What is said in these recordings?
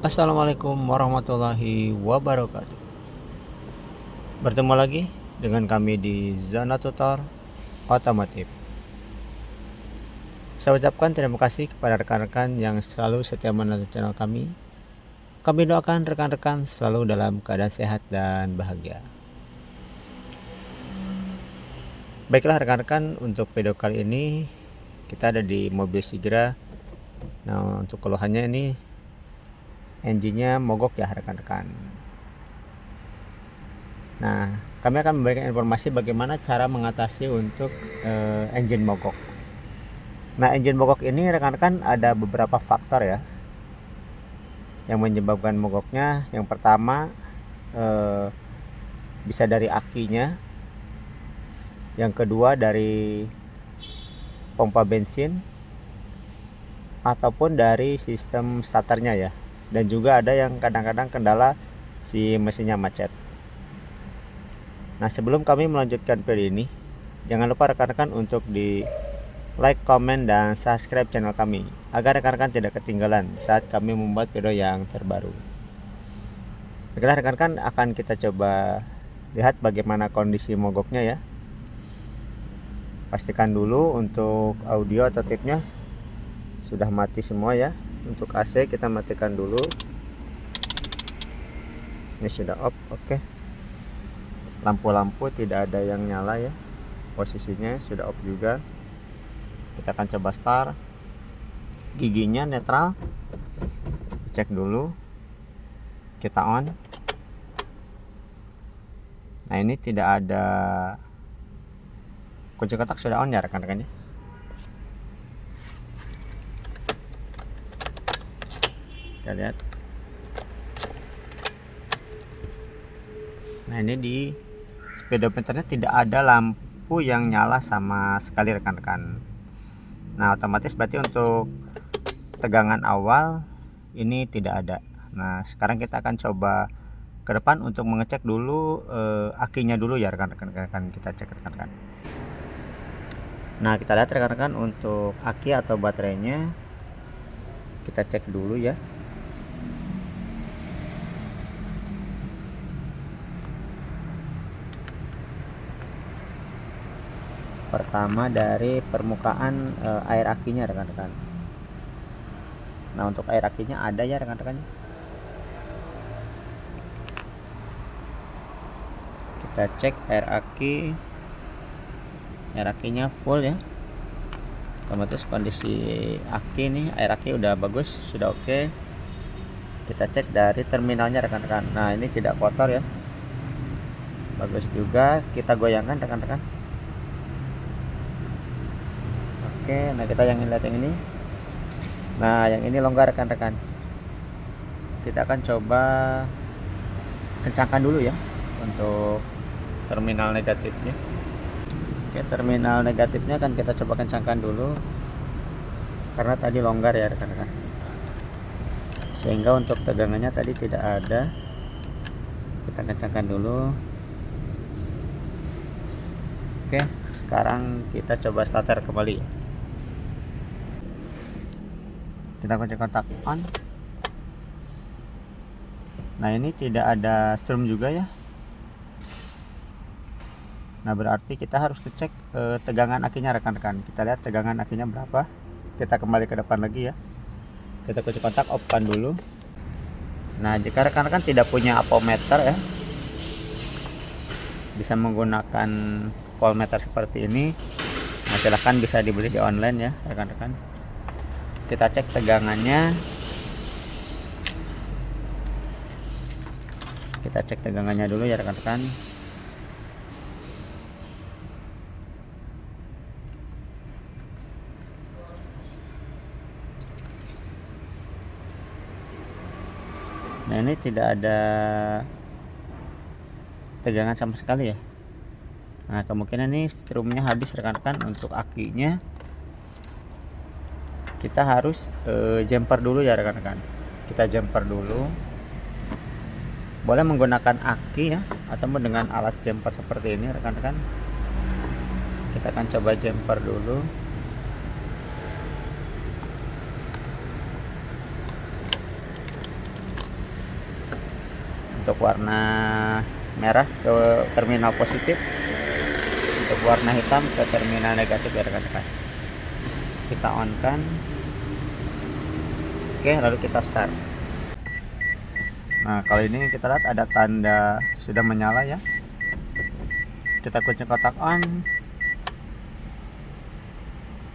Assalamualaikum warahmatullahi wabarakatuh. Bertemu lagi dengan kami di Zona Tutor Otomotif. Saya ucapkan terima kasih kepada rekan-rekan yang selalu setia menonton channel kami. Kami doakan rekan-rekan selalu dalam keadaan sehat dan bahagia. Baiklah rekan-rekan, untuk video kali ini kita ada di mobil Sigra. Nah, untuk keluhannya ini engine-nya mogok ya rekan-rekan. Nah, kami akan memberikan informasi bagaimana cara mengatasi untuk engine mogok. Nah, engine mogok ini rekan-rekan ada beberapa faktor ya yang menyebabkan mogoknya. Yang pertama bisa dari akinya, yang kedua dari pompa bensin, ataupun dari sistem starternya ya, dan juga ada yang kadang-kadang kendala si mesinnya macet. Nah, sebelum kami melanjutkan video ini, jangan lupa rekan-rekan untuk di like, komen, dan subscribe channel kami agar rekan-rekan tidak ketinggalan saat kami membuat video yang terbaru. Baiklah rekan-rekan, akan kita coba lihat bagaimana kondisi mogoknya ya. Pastikan dulu untuk audio atau tipnya sudah mati semua ya. Untuk AC kita matikan dulu. Ini sudah off, oke. Lampu-lampu tidak ada yang nyala ya, posisinya sudah off juga. Kita akan coba start. Giginya netral, cek dulu. Kita on. Nah, ini tidak ada kunci kotak, sudah on ya rekan-rekan ya. Kita lihat. Nah, ini di speedometernya tidak ada lampu yang nyala sama sekali rekan-rekan. Nah, otomatis berarti untuk tegangan awal ini tidak ada. Nah, sekarang kita akan coba ke depan untuk mengecek dulu akinya dulu ya rekan-rekan. Kita cek rekan-rekan. Nah, kita lihat rekan-rekan untuk aki atau baterainya. Kita cek dulu ya. Pertama dari permukaan air akinya rekan-rekan. Nah, untuk air akinya ada ya rekan-rekan. Kita cek air akinya full ya. Otomatis kondisi aki nih, air aki udah bagus, sudah oke. Kita cek dari terminalnya rekan-rekan. Nah, ini tidak kotor ya, bagus juga. Kita goyangkan rekan-rekan. Oke, nah kita yang lihat yang ini. Nah, yang ini longgar rekan-rekan. Kita akan coba kencangkan dulu ya untuk terminal negatifnya. Oke, terminal negatifnya kan kita coba kencangkan dulu karena tadi longgar ya rekan-rekan, sehingga untuk tegangannya tadi tidak ada. Kita kencangkan dulu. Oke, sekarang kita coba starter kembali. Kita kunci kontak on. Nah, ini tidak ada strum juga ya. Nah, berarti kita harus ngecek tegangan akinya rekan-rekan. Kita lihat tegangan akinya berapa. Kita kembali ke depan lagi ya. Kita kunci kontak, off-kan dulu. Nah, jika rekan-rekan tidak punya ampometer ya, bisa menggunakan voltmeter seperti ini. Nah, silahkan bisa dibeli di online ya rekan-rekan. Kita cek tegangannya. Kita cek tegangannya dulu ya rekan-rekan. Nah, ini tidak ada tegangan sama sekali ya. Nah, kemungkinan ini strumnya habis rekan-rekan. Untuk akinya kita harus jumper dulu ya rekan-rekan. Kita jumper dulu. Boleh menggunakan aki ya, atau dengan alat jumper seperti ini rekan-rekan. Kita akan coba jumper dulu. untuk warna merah ke terminal positif, untuk warna hitam ke terminal negatif ya rekan-rekan. Kita on kan. Oke, lalu kita start. Nah, kali ini kita lihat ada tanda sudah menyala ya. Kita kunci kotak on.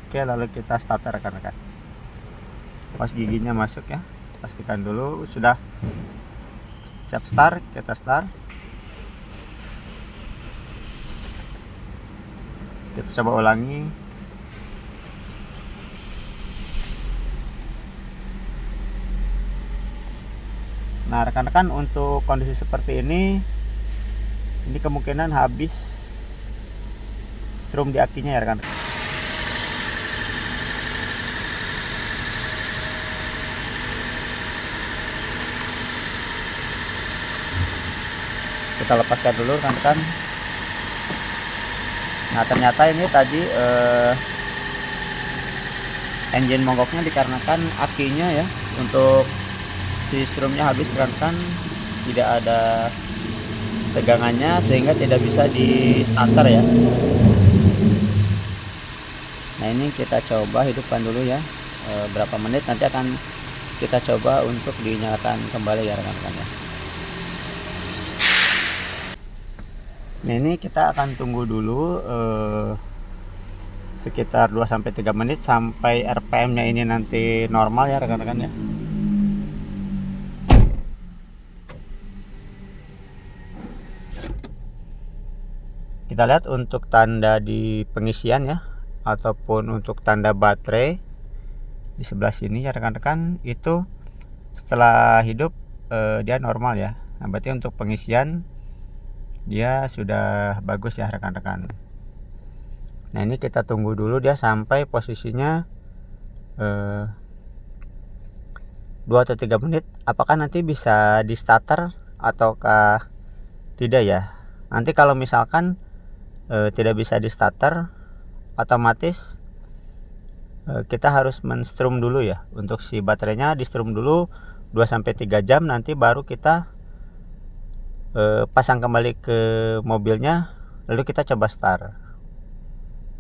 Oke, lalu kita starter rekan-rekan. Pas giginya masuk ya, pastikan dulu sudah siap start. Kita start. Kita coba ulangi. Nah rekan-rekan, untuk kondisi seperti ini kemungkinan habis strum di akinya ya rekan-rekan. Kita lepaskan dulu rekan-rekan. Nah ternyata ini tadi engine mogoknya dikarenakan akinya ya, untuk si strumnya habis rekan-rekan, tidak ada tegangannya sehingga tidak bisa di starter ya. Nah ini kita coba hidupkan dulu ya, berapa menit nanti akan kita coba untuk dinyalakan kembali ya rekan-rekan ya. Nah ini kita akan tunggu dulu sekitar 2-3 menit sampai RPM nya ini nanti normal ya rekan-rekan ya. Kita lihat untuk tanda di pengisian ya, ataupun untuk tanda baterai di sebelah sini ya rekan-rekan, itu setelah hidup dia normal ya. Nah berarti untuk pengisian dia sudah bagus ya rekan-rekan. Nah ini kita tunggu dulu dia sampai posisinya 2-3 menit. Apakah nanti bisa di starter ataukah tidak ya. Nanti kalau misalkan tidak bisa di starter, otomatis kita harus menstrum dulu ya. Untuk si baterainya di strum dulu 2-3 jam, nanti baru kita pasang kembali ke mobilnya, lalu kita coba start.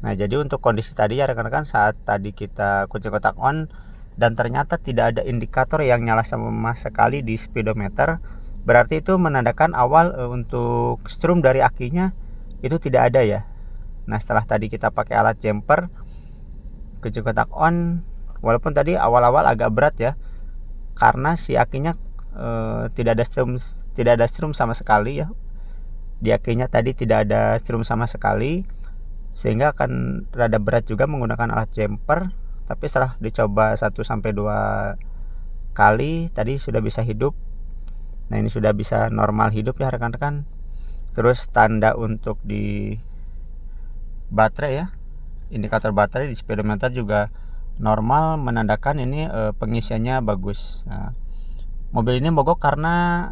Nah jadi untuk kondisi tadi ya rekan-rekan, saat tadi kita kunci kotak on dan ternyata tidak ada indikator yang nyala sama sekali di speedometer, berarti itu menandakan awal untuk strum dari akinya itu tidak ada ya. Nah setelah tadi kita pakai alat jumper, kunci kotak on, walaupun tadi awal-awal agak berat ya, karena si akinya tidak ada strum sama sekali ya. Di akinya tadi tidak ada strum sama sekali, sehingga akan rada berat juga menggunakan alat jumper. Tapi setelah dicoba 1-2 kali tadi sudah bisa hidup. Nah ini sudah bisa normal hidup ya rekan-rekan. Terus tanda untuk di baterai ya, indikator baterai di speedometer juga normal, menandakan ini pengisiannya bagus. Nah, mobil ini mogok karena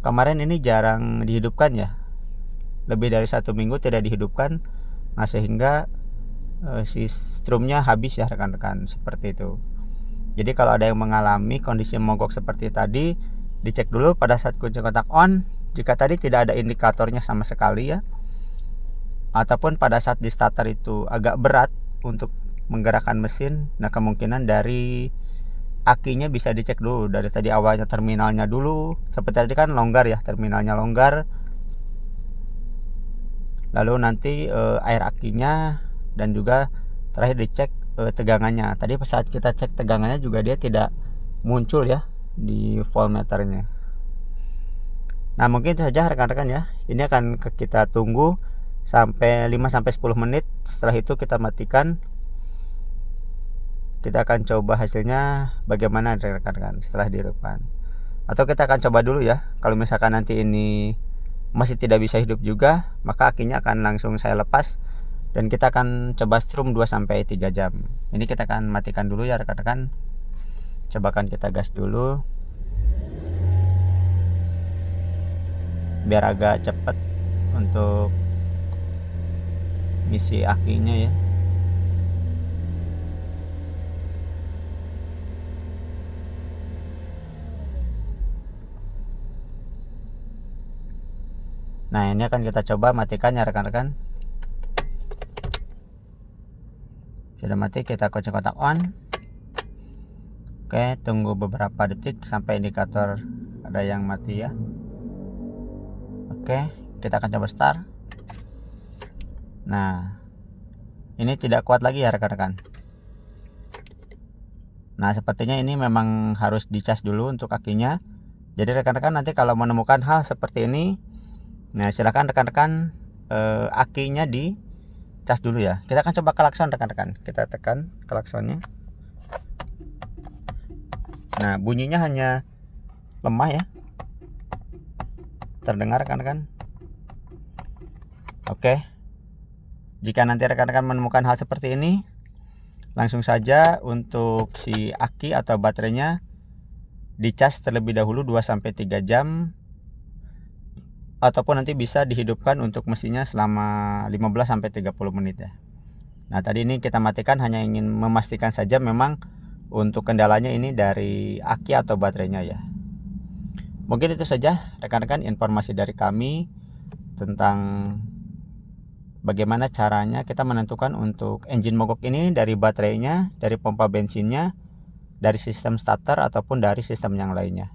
kemarin ini jarang dihidupkan ya, lebih dari 1 minggu tidak dihidupkan. Nah sehingga si strumnya habis ya rekan-rekan, seperti itu. Jadi kalau ada yang mengalami kondisi mogok seperti tadi, dicek dulu pada saat kunci kontak on. Jika tadi tidak ada indikatornya sama sekali ya, ataupun pada saat di starter itu agak berat untuk menggerakkan mesin, nah kemungkinan dari akinya bisa dicek dulu. Dari tadi awalnya terminalnya dulu, seperti tadi kan longgar ya, terminalnya longgar, lalu nanti air akinya, dan juga terakhir dicek tegangannya. Tadi pas saat kita cek tegangannya juga dia tidak muncul ya di voltmeternya. Nah mungkin saja rekan-rekan ya, ini akan kita tunggu sampai 5-10 menit. Setelah itu kita matikan. Kita akan coba hasilnya bagaimana rekan-rekan setelah dihidupkan. Atau kita akan coba dulu ya, kalau misalkan nanti ini masih tidak bisa hidup juga, maka akinya akan langsung saya lepas dan kita akan coba strum 2-3 jam. Ini kita akan matikan dulu ya rekan-rekan. Cobakan kita gas dulu biar agak cepat untuk ngisi akinya ya. Nah, ini akan kita coba matikan ya rekan-rekan. Sudah mati, kita kunci kontak on. Oke, tunggu beberapa detik sampai indikator ada yang mati ya. Oke, kita akan coba start. Nah, ini tidak kuat lagi ya rekan-rekan. Nah, sepertinya ini memang harus dicas dulu untuk akinya. Jadi rekan-rekan nanti kalau menemukan hal seperti ini, nah silakan rekan-rekan akinya dicas dulu ya. Kita akan coba klakson rekan-rekan. Kita tekan klaksonnya. Nah, bunyinya hanya lemah ya. Terdengar rekan-rekan. Oke. Jika nanti rekan-rekan menemukan hal seperti ini, langsung saja untuk si aki atau baterainya dicas terlebih dahulu 2-3 jam, ataupun nanti bisa dihidupkan untuk mesinnya selama 15-30 menit ya. Nah, tadi ini kita matikan hanya ingin memastikan saja memang untuk kendalanya ini dari aki atau baterainya ya. Mungkin itu saja rekan-rekan informasi dari kami tentang bagaimana caranya kita menentukan untuk engine mogok ini dari baterainya, dari pompa bensinnya, dari sistem starter ataupun dari sistem yang lainnya.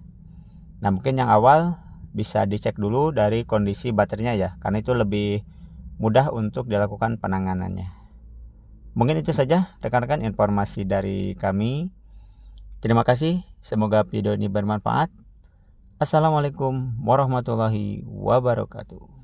Nah, mungkin yang awal bisa dicek dulu dari kondisi baterainya ya, karena itu lebih mudah untuk dilakukan penanganannya. Mungkin itu saja rekan-rekan informasi dari kami. Terima kasih, semoga video ini bermanfaat. Assalamualaikum warahmatullahi wabarakatuh.